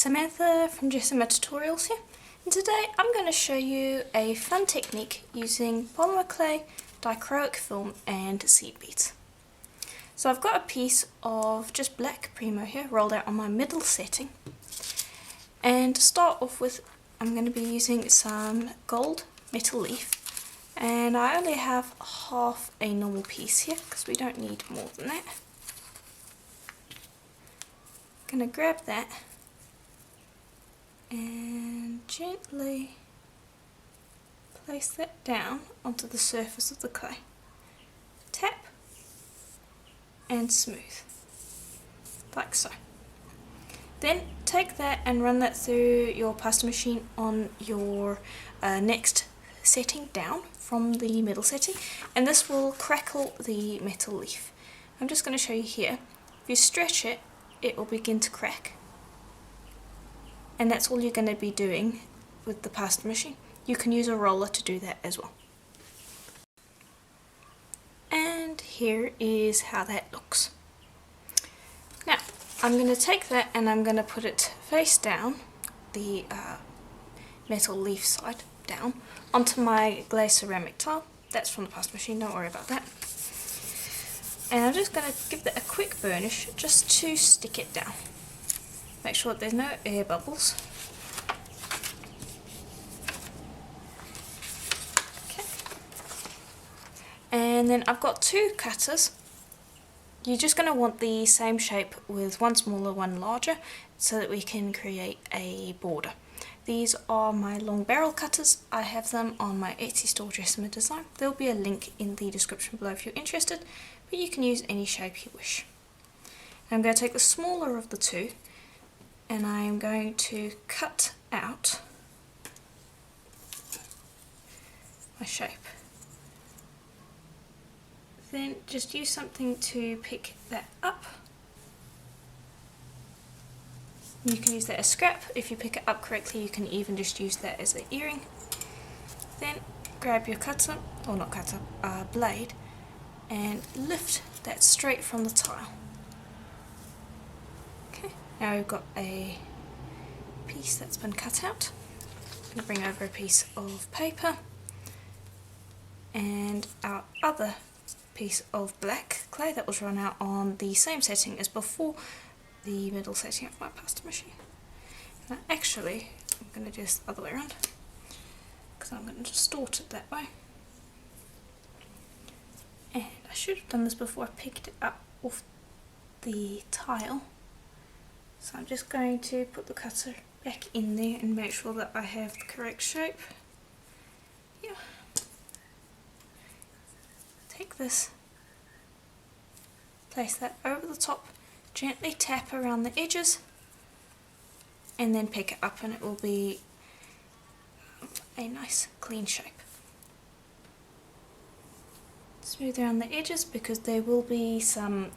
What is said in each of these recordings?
Samantha from Samantha Tutorials here, and today I'm going to show you a fun technique using polymer clay, dichroic film and seed beads. So I've got a piece of just black Primo here rolled out on my middle setting, and to start off with I'm going to be using some gold metal leaf, and I only have half a normal piece here because we don't need more than that. I'm going to grab that and gently place that down onto the surface of the clay. Tap and smooth, like so. Then take that and run that through your pasta machine on your next setting down from the middle setting, and this will crackle the metal leaf. I'm just going to show you here. If you stretch it, it will begin to crack. And that's all you're going to be doing with the pasta machine. You can use a roller to do that as well. And here is how that looks. Now, I'm going to take that and I'm going to put it face down, the metal leaf side down, onto my glazed ceramic tile. That's from the pasta machine, don't worry about that. And I'm just going to give that a quick burnish just to stick it down. Make sure that there's no air bubbles. Okay. And then I've got two cutters. You're just going to want the same shape with one smaller, one larger, so that we can create a border. These are my long barrel cutters. I have them on my Etsy store, Jessica Design. There'll be a link in the description below if you're interested, but you can use any shape you wish. I'm going to take the smaller of the two, and I am going to cut out my shape. Then just use something to pick that up. You can use that as scrap. If you pick it up correctly, you can even just use that as an earring. Then grab your cutter, or not cutter, blade, and lift that straight from the tile. Now we've got a piece that's been cut out. I'm going to bring over a piece of paper and our other piece of black clay that was run out on the same setting as before, the middle setting of my pasta machine. Now actually, I'm going to do this the other way around because I'm going to distort it that way. And I should have done this before I picked it up off the tile. So I'm just going to put the cutter back in there and make sure that I have the correct shape. Yeah. Take this, place that over the top, gently tap around the edges, and then pick it up and it will be a nice clean shape. Smooth around the edges because there will be some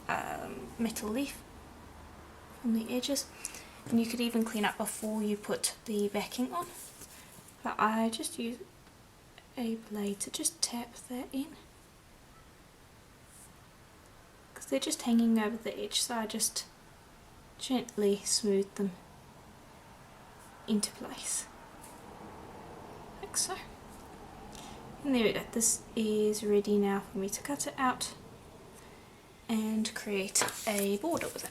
metal leaf on the edges, and you could even clean up before you put the backing on, but I just use a blade to just tap that in because they're just hanging over the edge, so I just gently smooth them into place like so. And there we go, this is ready now for me to cut it out and create a border with it.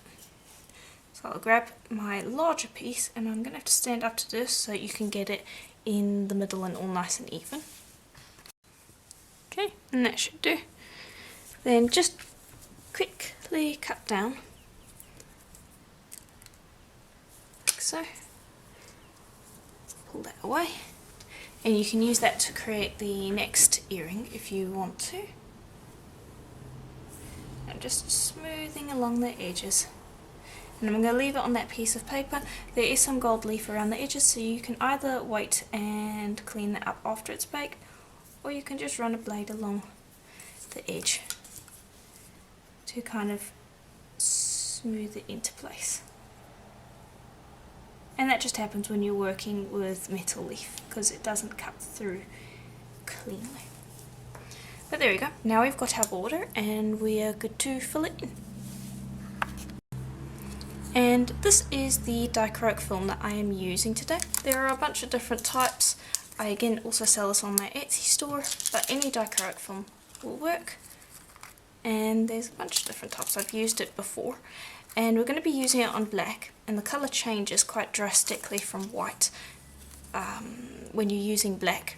So I'll grab my larger piece, and I'm going to have to stand up to this so you can get it in the middle and all nice and even. Okay, and that should do. Then just quickly cut down, like so. Pull that away, and you can use that to create the next earring if you want to. I'm just smoothing along the edges. And I'm going to leave it on that piece of paper. There is some gold leaf around the edges, so you can either wait and clean that up after it's baked, or you can just run a blade along the edge to kind of smooth it into place. And that just happens when you're working with metal leaf because it doesn't cut through cleanly. But there we go. Now we've got our border and we are good to fill it in. And this is the dichroic film that I am using today. There are a bunch of different types. I again also sell this on my Etsy store, but any dichroic film will work. And there's a bunch of different types. I've used it before. And we're going to be using it on black, and the colour changes quite drastically from white when you're using black.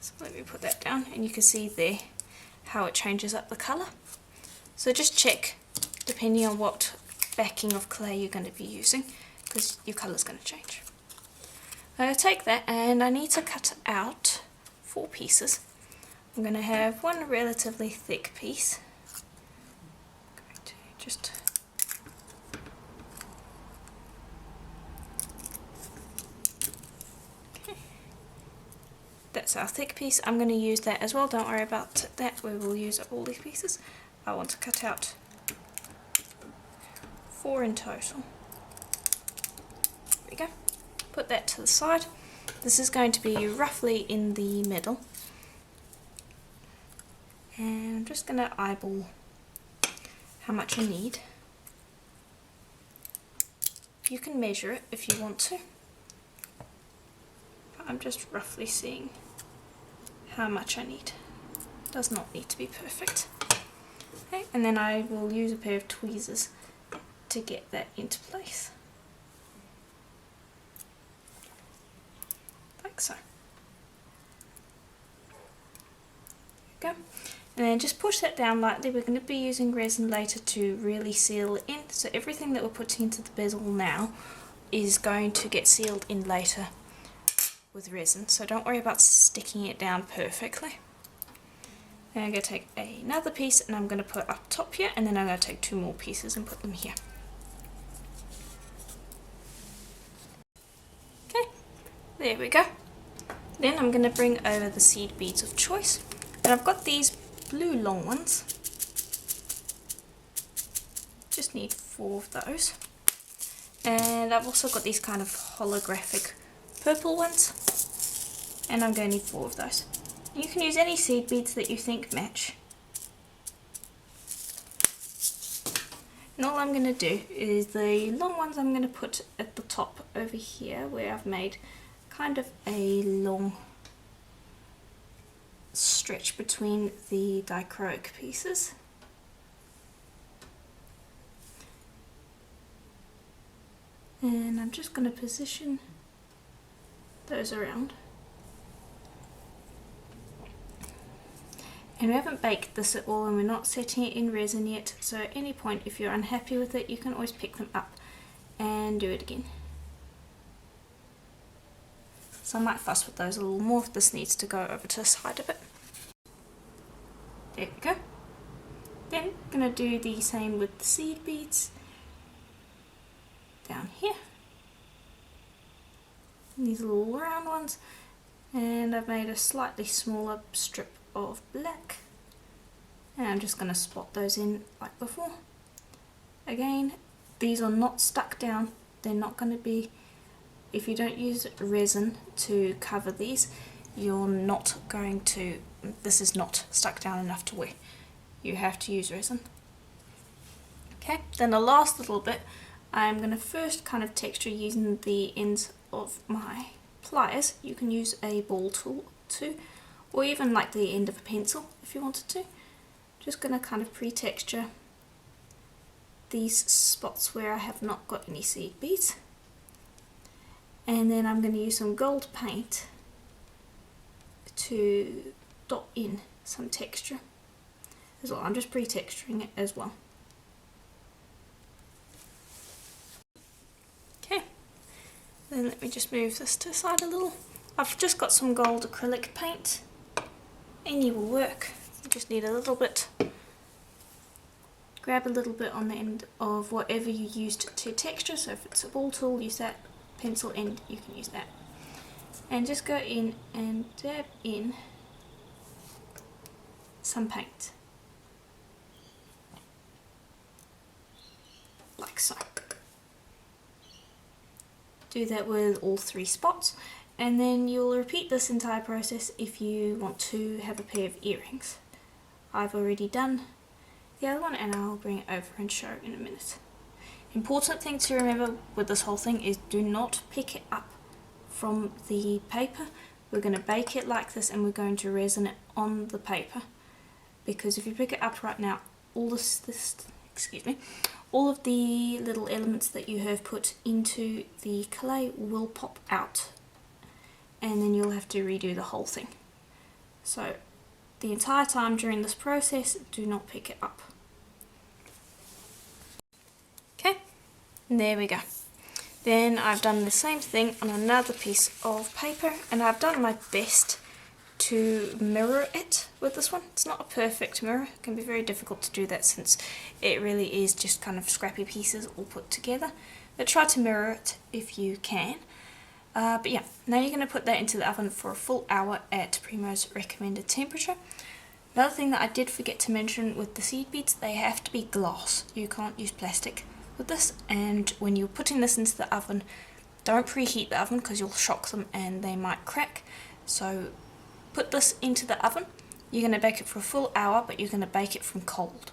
So let me put that down, and you can see there how it changes up the colour. So just check, depending on what backing of clay you're going to be using, because your colour's going to change. I'm going to take that, and I need to cut out 4 pieces. I'm going to have one relatively thick piece. I'm going to just that's our thick piece. I'm going to use that as well, don't worry about that, we will use all these pieces. I want to cut out 4 in total. There we go. Put that to the side. This is going to be roughly in the middle. And I'm just going to eyeball how much I need. You can measure it if you want to. But I'm just roughly seeing how much I need. Does not need to be perfect. Okay, and then I will use a pair of tweezers to get that into place. Like so. There we go. And then just push that down lightly. We're going to be using resin later to really seal it in. So everything that we're putting into the bezel now is going to get sealed in later with resin. So don't worry about sticking it down perfectly. Then I'm going to take another piece and I'm going to put up top here, and then I'm going to take 2 more pieces and put them here. Okay, there we go. Then I'm going to bring over the seed beads of choice. And I've got these blue long ones. Just need 4 of those. And I've also got these kind of holographic purple ones. And I'm going to need 4 of those. You can use any seed beads that you think match. And all I'm going to do is the long ones I'm going to put at the top over here, where I've made kind of a long stretch between the dichroic pieces. And I'm just going to position those around. And we haven't baked this at all, and we're not setting it in resin yet, so at any point if you're unhappy with it, you can always pick them up and do it again. So I might fuss with those a little more if this needs to go over to the side a bit. There we go. Then I'm going to do the same with the seed beads down here. And these little round ones, and I've made a slightly smaller strip of black, and I'm just going to spot those in like before. Again, these are not stuck down, they're not going to be, if you don't use resin to cover these, you're not going to, this is not stuck down enough to wear. You have to use resin. Okay, then the last little bit, I'm going to first kind of texture using the ends of my pliers. You can use a ball tool too, or even like the end of a pencil if you wanted to. Just going to kind of pre-texture these spots where I have not got any seed beads. And then I'm going to use some gold paint to dot in some texture as well. I'm just pre-texturing it as well. Okay, then let me just move this to the side a little. I've just got some gold acrylic paint. Any will work. You just need a little bit. Grab a little bit on the end of whatever you used to texture. So if it's a ball tool, use that. Pencil end, you can use that. And just go in and dab in some paint. Like so. Do that with all 3 spots. And then you'll repeat this entire process if you want to have a pair of earrings. I've already done the other one, and I'll bring it over and show in a minute. Important thing to remember with this whole thing is do not pick it up from the paper. We're going to bake it like this and we're going to resin it on the paper, because if you pick it up right now, all all of the little elements that you have put into the clay will pop out, and then you'll have to redo the whole thing. So the entire time during this process, do not pick it up. Okay, and there we go. Then I've done the same thing on another piece of paper, and I've done my best to mirror it with this one. It's not a perfect mirror. It can be very difficult to do that since it really is just kind of scrappy pieces all put together. But try to mirror it if you can. But yeah, now you're going to put that into the oven for a full hour at Primo's recommended temperature. Another thing that I did forget to mention with the seed beads, they have to be glass. You can't use plastic with this, and when you're putting this into the oven, don't preheat the oven because you'll shock them and they might crack. So put this into the oven. You're going to bake it for a full hour, but you're going to bake it from cold.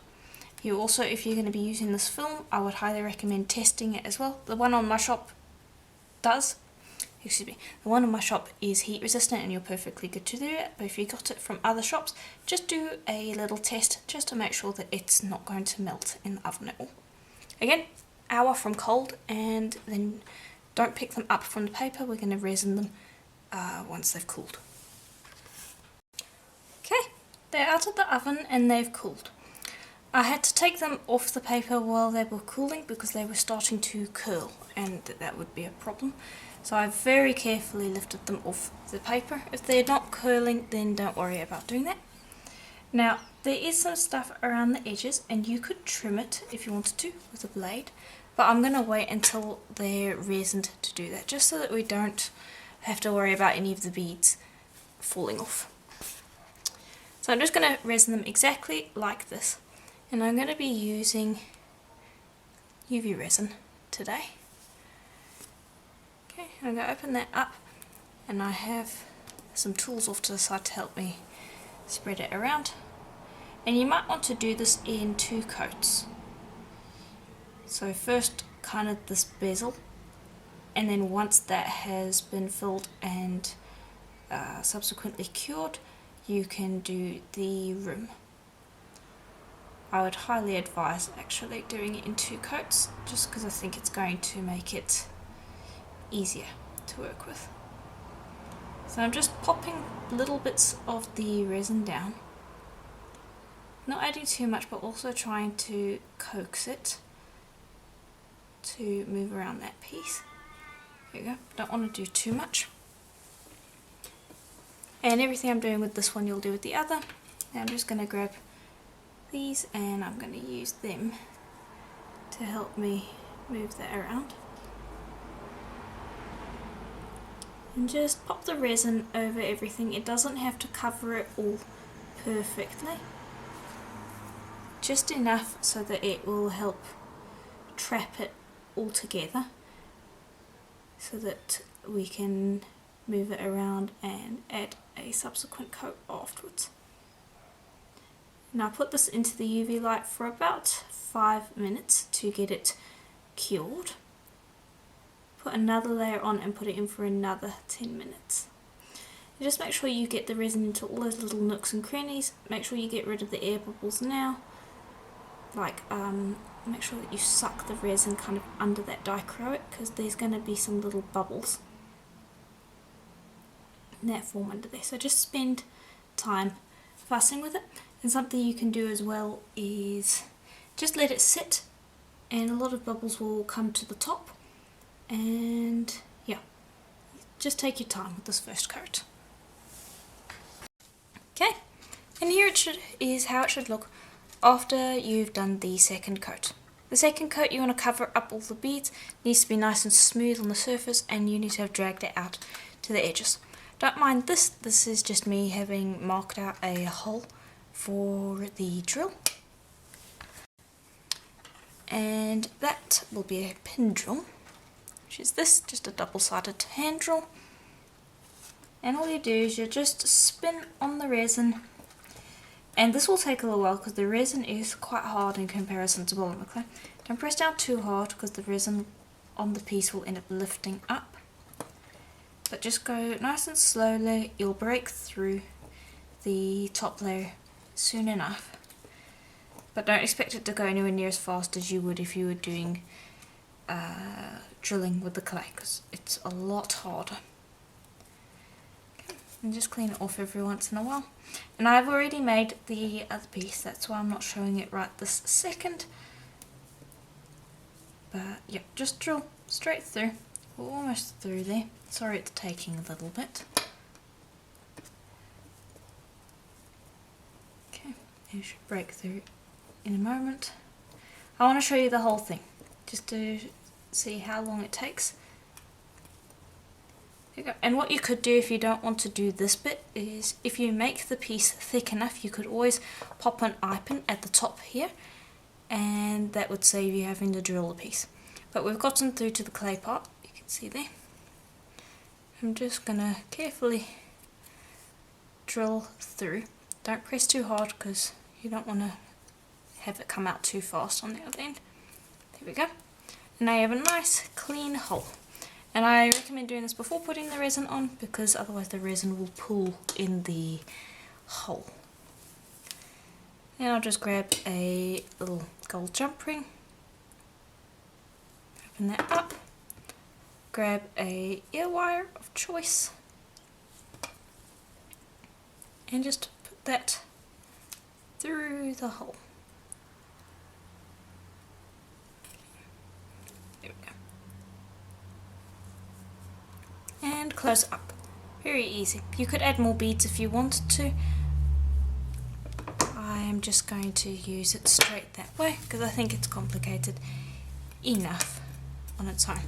You also, if you're going to be using this film, I would highly recommend testing it as well. The one on my shop the one on my shop is heat resistant and you're perfectly good to do it, but if you got it from other shops, just do a little test just to make sure that it's not going to melt in the oven at all. Again, hour from cold, and then don't pick them up from the paper. We're going to resin them once they've cooled. Okay, they're out of the oven and they've cooled. I had to take them off the paper while they were cooling because they were starting to curl, and that would be a problem. So I very carefully lifted them off the paper. If they're not curling, then don't worry about doing that. Now, there is some stuff around the edges, and you could trim it if you wanted to with a blade, but I'm going to wait until they're resined to do that, just so that we don't have to worry about any of the beads falling off. So I'm just going to resin them exactly like this, and I'm going to be using UV resin today. Okay, I'm going to open that up, and I have some tools off to the side to help me spread it around. And you might want to do this in 2 coats. So first kind of this bezel, and then once that has been filled and subsequently cured, you can do the rim. I would highly advise actually doing it in 2 coats, just because I think it's going to make it easier to work with. So I'm just popping little bits of the resin down, not adding too much, but also trying to coax it to move around that piece. There you go, don't want to do too much. And everything I'm doing with this one you'll do with the other. Now I'm just going to grab these and I'm going to use them to help me move that around. And just pop the resin over everything. It doesn't have to cover it all perfectly. Just enough so that it will help trap it all together, so that we can move it around and add a subsequent coat afterwards. Now put this into the UV light for about 5 minutes to get it cured. Put another layer on and put it in for another 10 minutes. And just make sure you get the resin into all those little nooks and crannies. Make sure you get rid of the air bubbles now. Make sure that you suck the resin kind of under that dichroic, because there's going to be some little bubbles in that form under there. So just spend time fussing with it. And something you can do as well is just let it sit, and a lot of bubbles will come to the top. And yeah, just take your time with this first coat. Okay, and here is how it should look after you've done the second coat. The second coat, you want to cover up all the beads. It needs to be nice and smooth on the surface, and you need to have dragged it out to the edges. Don't mind this, this is just me having marked out a hole for the drill. And that will be a pin drill, which is this, just a double-sided hand drill. And all you do is you just spin on the resin, and this will take a little while because the resin is quite hard in comparison to polymer clay. Don't press down too hard because the resin on the piece will end up lifting up. But just go nice and slowly, you'll break through the top layer soon enough. But don't expect it to go anywhere near as fast as you would if you were doing drilling with the clay, because it's a lot harder. Okay. And just clean it off every once in a while. And I've already made the other piece, that's why I'm not showing it right this second. But yeah, just drill straight through. We're almost through there. Sorry it's taking a little bit. Okay, you should break through in a moment. I want to show you the whole thing, just to see how long it takes. There you go. And what you could do if you don't want to do this bit is, if you make the piece thick enough, you could always pop an eye pin at the top here, and that would save you having to drill the piece. But we've gotten through to the clay part, you can see there. I'm just going to carefully drill through. Don't press too hard because you don't want to have it come out too fast on the other end. There we go. And now you have a nice clean hole. And I recommend doing this before putting the resin on, because otherwise the resin will pool in the hole. And I'll just grab a little gold jump ring, open that up, grab a ear wire of choice, and just put that through the hole. There we go. And close up. Very easy. You could add more beads if you wanted to. I'm just going to use it straight that way because I think it's complicated enough on its own.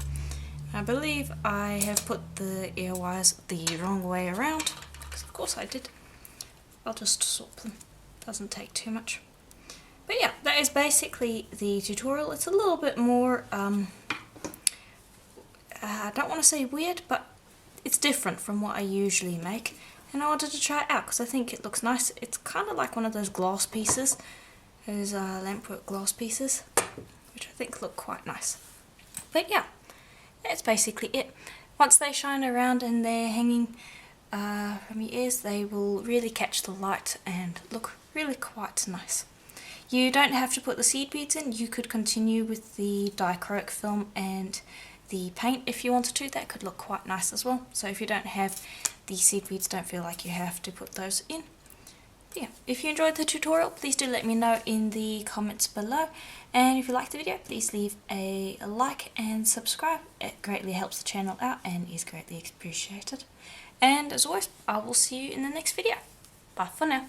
I believe I have put the ear wires the wrong way around, because of course I did. I'll just swap them, doesn't take too much. But yeah, that is basically the tutorial. It's a little bit more, I don't want to say weird, but it's different from what I usually make. And I wanted to try it out because I think it looks nice. It's kind of like one of those glass pieces, those lampwork glass pieces, which I think look quite nice. But yeah, that's basically it. Once they shine around and they're hanging from your ears, they will really catch the light and look really quite nice. You don't have to put the seed beads in. You could continue with the dichroic film and the paint if you wanted to. That could look quite nice as well. So if you don't have the seed beads, don't feel like you have to put those in. But yeah, if you enjoyed the tutorial, please do let me know in the comments below. And if you liked the video, please leave a like and subscribe. It greatly helps the channel out and is greatly appreciated. And as always, I will see you in the next video. Bye for now.